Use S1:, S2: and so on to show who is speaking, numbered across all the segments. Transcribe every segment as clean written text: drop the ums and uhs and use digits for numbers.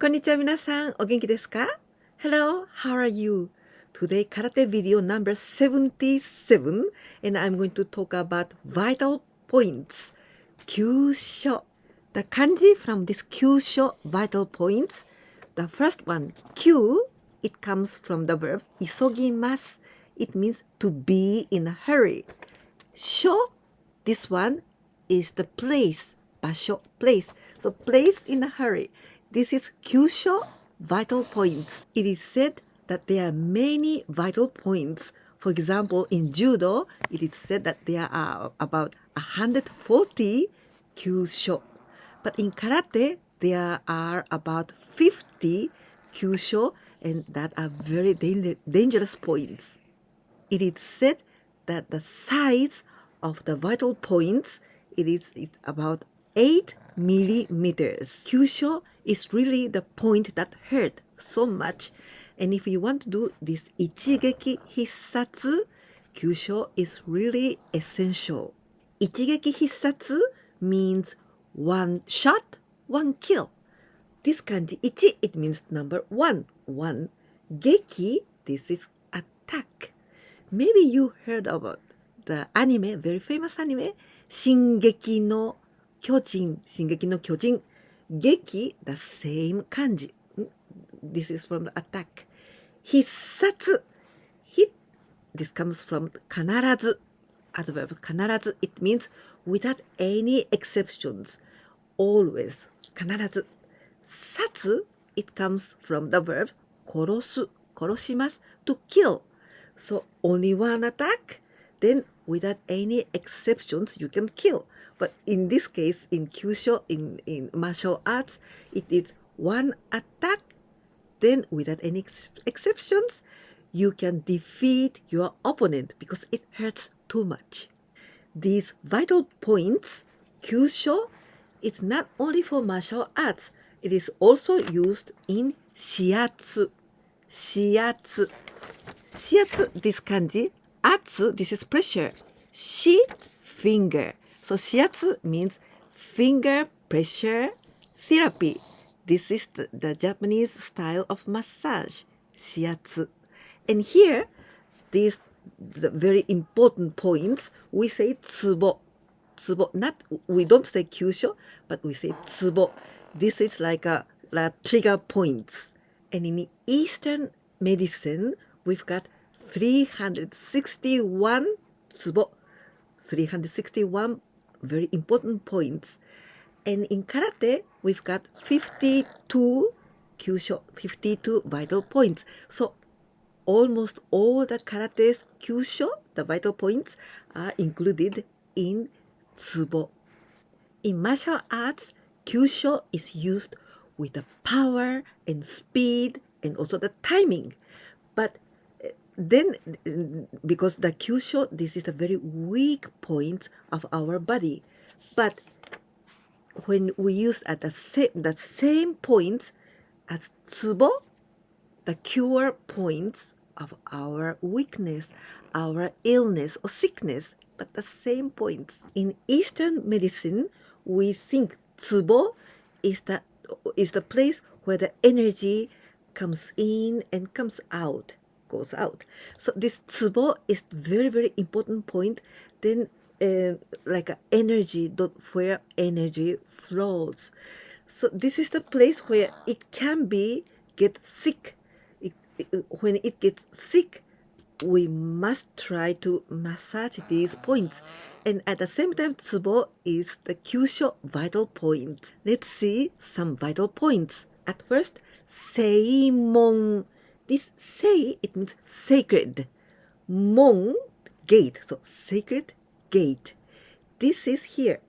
S1: こんにちは皆さん、お元気ですか？ Hello, how are you? Today karate video number 77 and I'm going to talk about vital points. Kyusho. The kanji from this kyusho vital points. The first one, kyu, it comes from the verb isogimasu. It means to be in a hurry. Sho, this one is the place, basho, place. So place in a hurry. This is kyusho, vital points. It is said that there are many vital points. For example, in judo, it is said that there are about 140 kyusho. But in karate, there are about 50 kyusho, and that are very dangerous points. It is said that the size of the vital points it's about 8 millimeters. Kyusho is really the point that hurt so much. And if you want to do this ichigakihisatsu, kyusho is really essential. Ichigakihisatsu means one shot, one kill. This kanji ichi, it means number one. One. Geki, this is attack. Maybe you heard about the anime, very famous anime, Shingeki no Kyojin. Shingeki no Kyojin. Geki, the same kanji. This is from the attack. Hissatsu. Hit, this comes from kanarazu. Adverb kanarazu, it means without any exceptions. Always. Kanarazu. Satsu, it comes from the verb korosu. Koroshimasu, to kill. So only one attack, then without any exceptions, you can kill. But in this case, in kyusho, in martial arts, it is one attack, then without any exceptions, you can defeat your opponent because it hurts too much. These vital points, kyusho, it's not only for martial arts, it is also used in shiatsu. Shiatsu. Shiatsu, this kanji. Atsu, this is pressure. Shi, finger. So shiatsu means finger pressure therapy. This is the Japanese style of massage. Shiatsu. And here, these the very important points, we say tsubo. Tsubo, we don't say kyusho, but we say tsubo. This is like a trigger points. And in Eastern medicine, we've got 361 tsubo, 361 very important points. And in karate, we've got 52 kyusho, 52 vital points. So almost all the karate's kyusho, the vital points, are included in tsubo. In martial arts, kyusho is used with the power and speed and also the timing. But then, because the kyusho, this is a very weak point of our body. But when we use at the same points as tsubo, the cure points of our weakness, our illness or sickness, but the same points. In Eastern medicine, we think tsubo is the place where the energy comes in and comes out, goes out. So this tsubo is very, very important point. Then like a energy, where energy flows. So this is the place where it can get sick. When it gets sick, we must try to massage these points. And at the same time, tsubo is the kyusho vital point. Let's see some vital points. At first, seimon. This sei, it means sacred. Mon, gate. So sacred gate. This is here.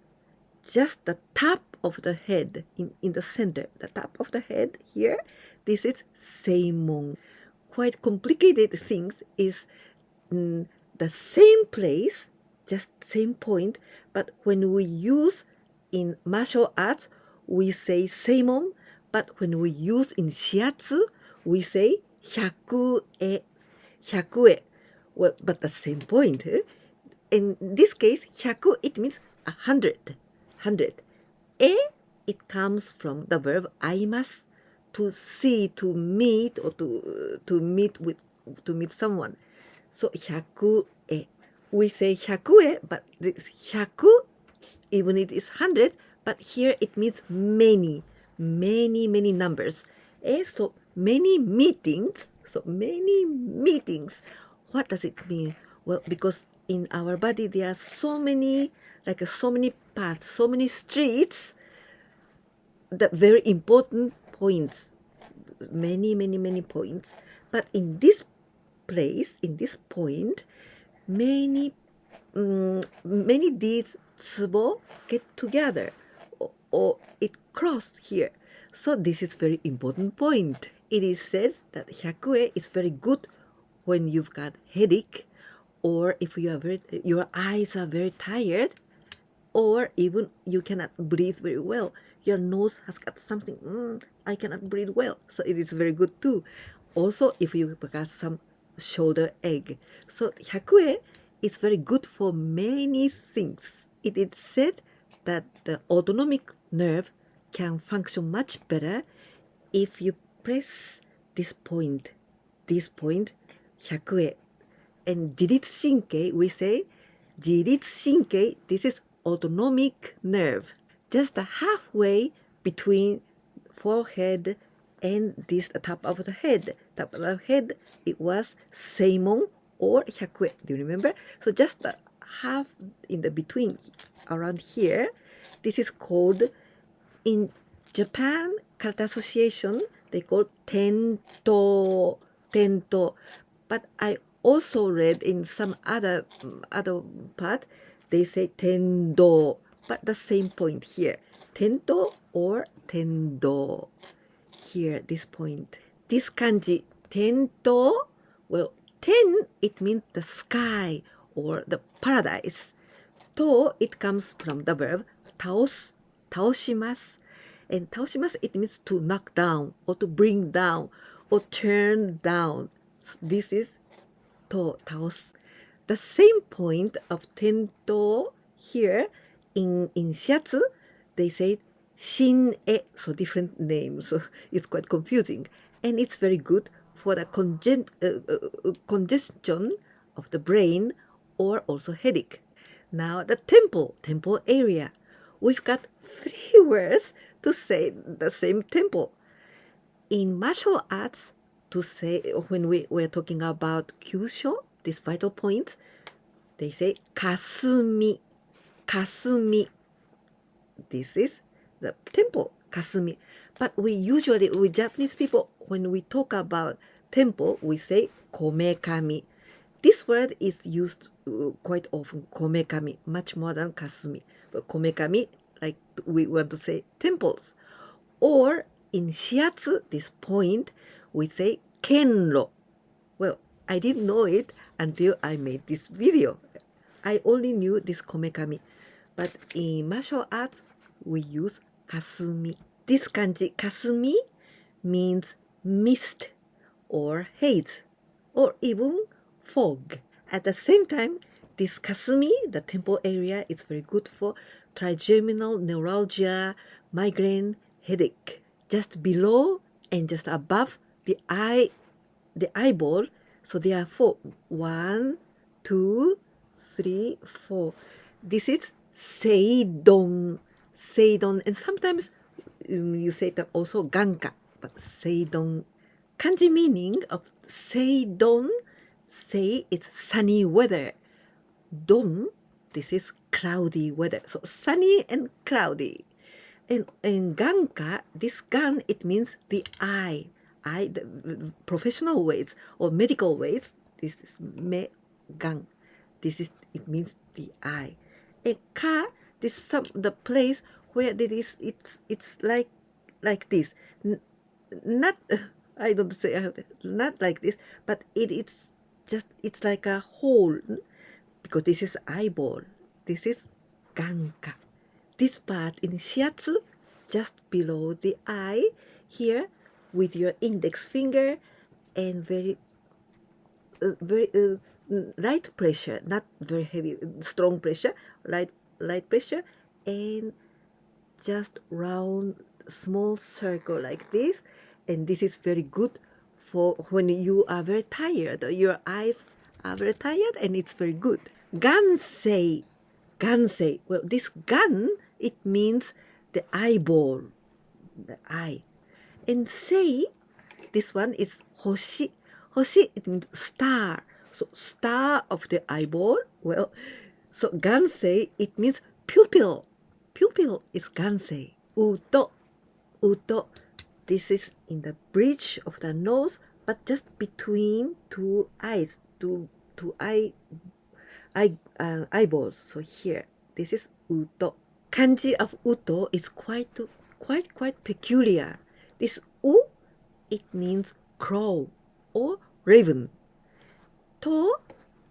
S1: Just the top of the head in the center. The top of the head here. This is seimon. Quite complicated things is the same place, just same point, but when we use in martial arts, we say seimon, but when we use in shiatsu, we say hyakue. Hyakue. Well, but the same point. In this case, hyaku, it means 100. 100. E, it comes from the verb aimasu, to see, to meet, or to meet someone. So 100 we say 100 but this 100, even it is 100, but here it means many, many numbers. So many meetings. So many meetings. What does it mean? Well, because in our body there are so many, like so many paths, so many streets, the very important points, many points. But in this place, in this point, many deeds tsubo get together, or it cross here. So this is very important point. It is said that 100 is very good when you've got headache, or if you are your eyes are very tired, or even you cannot breathe very well. Your nose has got something, I cannot breathe well. So it is very good too. Also, if you got some shoulder ache. So 100 is very good for many things. It is said that the autonomic nerve can function much better if you press this point, 100. And 自律神経, we say 自律神経, this is autonomic nerve, just halfway between forehead and this top of the head. Top of the head, it was seimon or 100. Do you remember? So just half in the between, around here. This is called, in Japan Karate Association, they call Tento. But I also read in some other part, they say tendo, but the same point here, tento or tendo. Here, this point. This kanji, tento, well, ten, it means the sky or the paradise. To, it comes from the verb taos, taoshimasu. And taoshimasu, it means to knock down, or to bring down, or turn down. This is to, taos. The same point of tento here in shiatsu, they say shin-e, so different names, so it's quite confusing. And it's very good for the congestion of the brain, or also headache. Now the temple area. We've got 3 words to say the same temple. In martial arts, to say, when we're talking about kyusho, these vital points, they say kasumi. This is the temple, kasumi. But we usually, with Japanese people, when we talk about temple, we say komekami. This word is used quite often, komekami, much more than kasumi. But komekami, like we want to say temples. Or in shiatsu, this point, we say kenro. Well, I didn't know it until I made this video. I only knew this komekami. But in martial arts, we use kasumi. This kanji, kasumi, means mist or haze, or even fog. At the same time, this kasumi, the temple area, is very good for trigeminal neuralgia, migraine, headache. Just below and just above the eyeball. So there are 4. 1, 2, 3, 4. This is seidon. And sometimes you say that also ganka, but seidon. Kanji meaning of seidon, say it's sunny weather. Don, this is cloudy weather. So sunny and cloudy. And ganka, this gan, it means the eye. The professional ways or medical ways, this is me gan. It means the eye. And ka, this the place where it is, it's like this. Not, I don't say not like this, but it's just, it's like a hole, because this is eyeball. This is ganka. This part in shiatsu, just below the eye, here, with your index finger, and very light pressure, not very heavy, strong pressure, light pressure, and just round small circle like this, and this is very good for when you are very tired. Your eyes are very tired, and it's very good. Gansei, gansei. Well, this gan, it means the eyeball, the eye. And sei, this one is hoshi. Hoshi, it means star. So star of the eyeball. Well, so gansei, it means pupil. Pupil is gansei. Uto, uto. This is in the bridge of the nose, but just between two eyes, two eyeballs. So here, this is uto. Kanji of uto is quite peculiar. This u, it means crow or raven. To,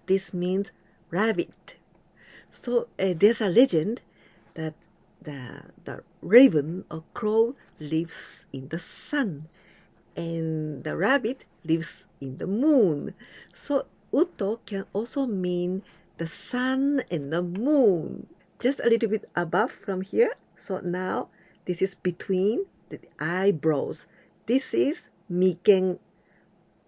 S1: this means rabbit. So there's a legend that the raven or crow lives in the sun, and the rabbit lives in the moon. So uto can also mean the sun and the moon. Just a little bit above from here. So now this is between the eyebrows. This is miken.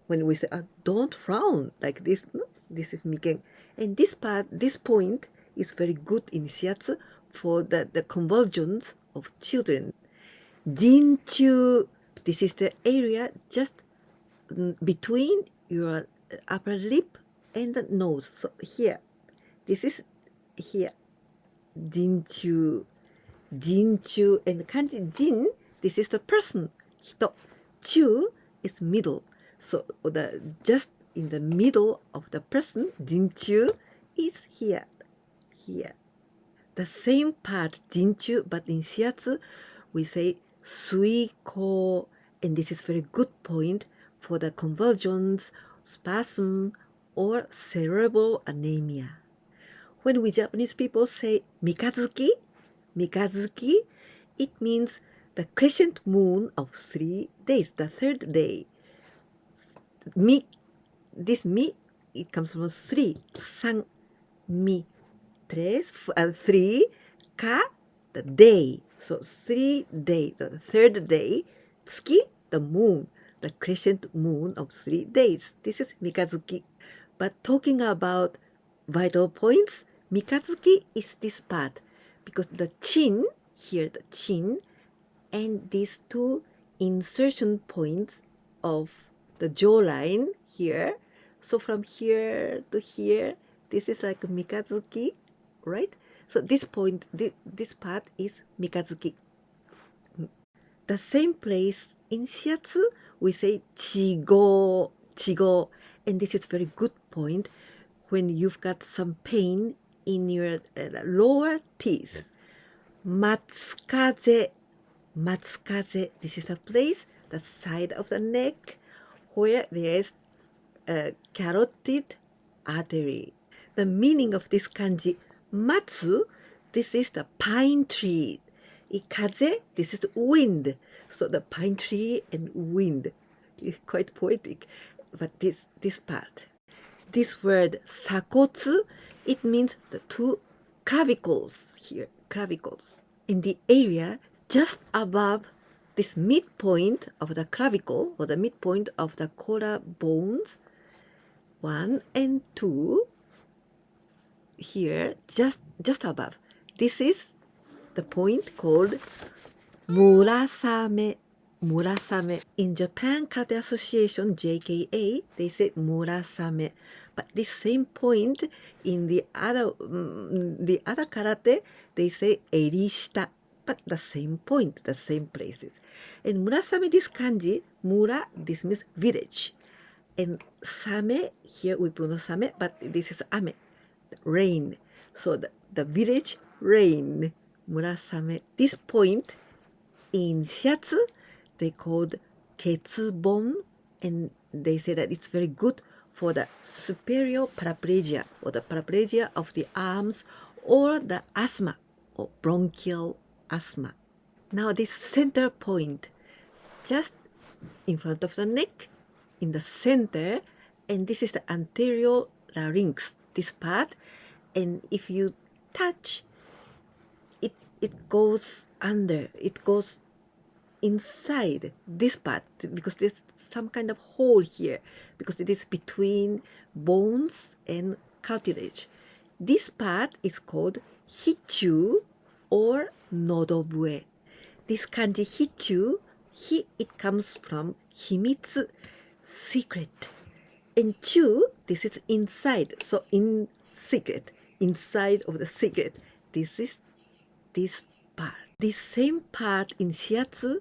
S1: When we say, don't frown like this, no? This is miken. And this part, this point is very good in shiatsu for the convulsions of children. Jinchu, this is the area just between your upper lip and the nose. So here, this is here. Jinchu, jinchu, and kanji jin, this is the person, hito. Chu is middle. So just in the middle of the person, jinchu is here, here. The same part, jinchu, but in shiatsu, we say suiko, and this is very good point for the convulsions, spasm, or cerebral anemia. When we Japanese people say mikazuki, mikazuki, it means the crescent moon of 3 days, the third day. Mi, this mi, it comes from 3, san, mi, tres, 3, ka, the day. So 3 days, the third day, tsuki, the moon, the crescent moon of 3 days. This is mikazuki. But talking about vital points, mikazuki is this part, because the chin, here the chin, and these two insertion points of the jawline here. So from here to here, this is like mikazuki, right? So this point, this part is mikazuki. The same place in shiatsu, we say chigo, chigo, and this is very good point when you've got some pain in your lower teeth. Matsukaze, matsukaze, this is a place, the side of the neck, where there is a carotid artery. The meaning of this kanji, matsu, this is the pine tree. Ikaze, this is wind. So the pine tree and wind is quite poetic. But this part, this word sakotsu, it means the two clavicles here, clavicles. In the area just above this midpoint of the clavicle, or the midpoint of the collarbones, 1 and 2, here, just above. This is the point called murasame. Murasame. In Japan Karate Association, JKA, they say murasame. But this same point in the other karate, they say erishita. But the same point, the same places. And murasame, this kanji, mura, this means village. And same, here we pronounce same, but this is ame, rain. So the village rain, murasame. This point in shiatsu, they called ketsubon, and they say that it's very good for the superior paraplegia, or the paraplegia of the arms, or the asthma, or bronchial asthma. Now this center point, just in front of the neck, in the center, and this is the anterior larynx, this part, and if you touch, it goes under, it goes inside this part, because there's some kind of hole here, because it is between bones and cartilage. This part is called hichu or nodobue. This kanji hichu, it comes from himitsu, secret. And chu, this is inside, so in secret, inside of the secret. This is this part. This same part in shiatsu,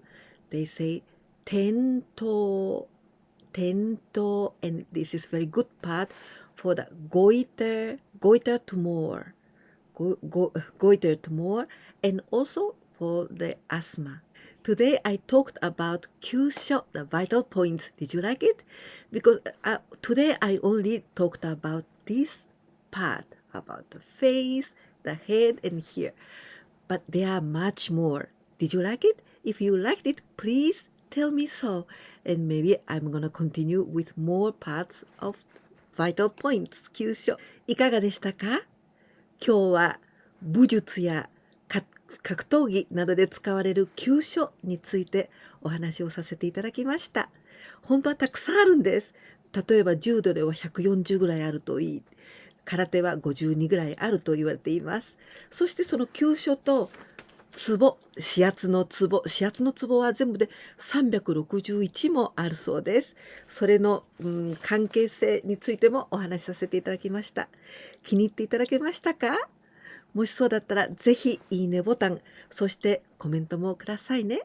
S1: they say tento, tento, and this is very good part for the goiter to more, goiter to more, and also for the asthma. Today I talked about kyusho, the vital points. Did you like it? Because today I only talked about this part, about the face, the head, and here. But there are much more. Did you like it? If you liked it, please tell me so. And maybe I'm gonna continue with more parts of vital points, kyusho. いかがでしたか？今日は武術や格闘技などで使われる急所についてお話をさせていただきました。本当はたくさんあるんです。例えば柔道では140ぐらいあるといい。空手は52ぐらいあると言われています。そしてその急所とツボ、指圧のツボは全部で361もあるそうです。それの、関係性についてもお話しさせていただきました。気に入っていただけましたか？もしそうだったらぜひいいねボタン、そしてコメントもくださいね。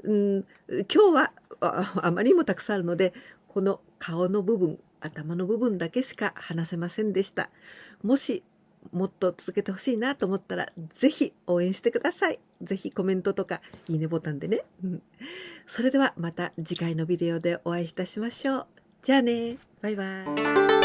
S1: 今日はあまりにもたくさんあるので、この顔の部分、頭の部分だけしか話せませんでした。もしもっと続けてほしいなと思ったら、ぜひ応援してください。ぜひコメントとかいいねボタンでね。それではまた次回のビデオでお会いいたしましょう。じゃあね。バイバイ。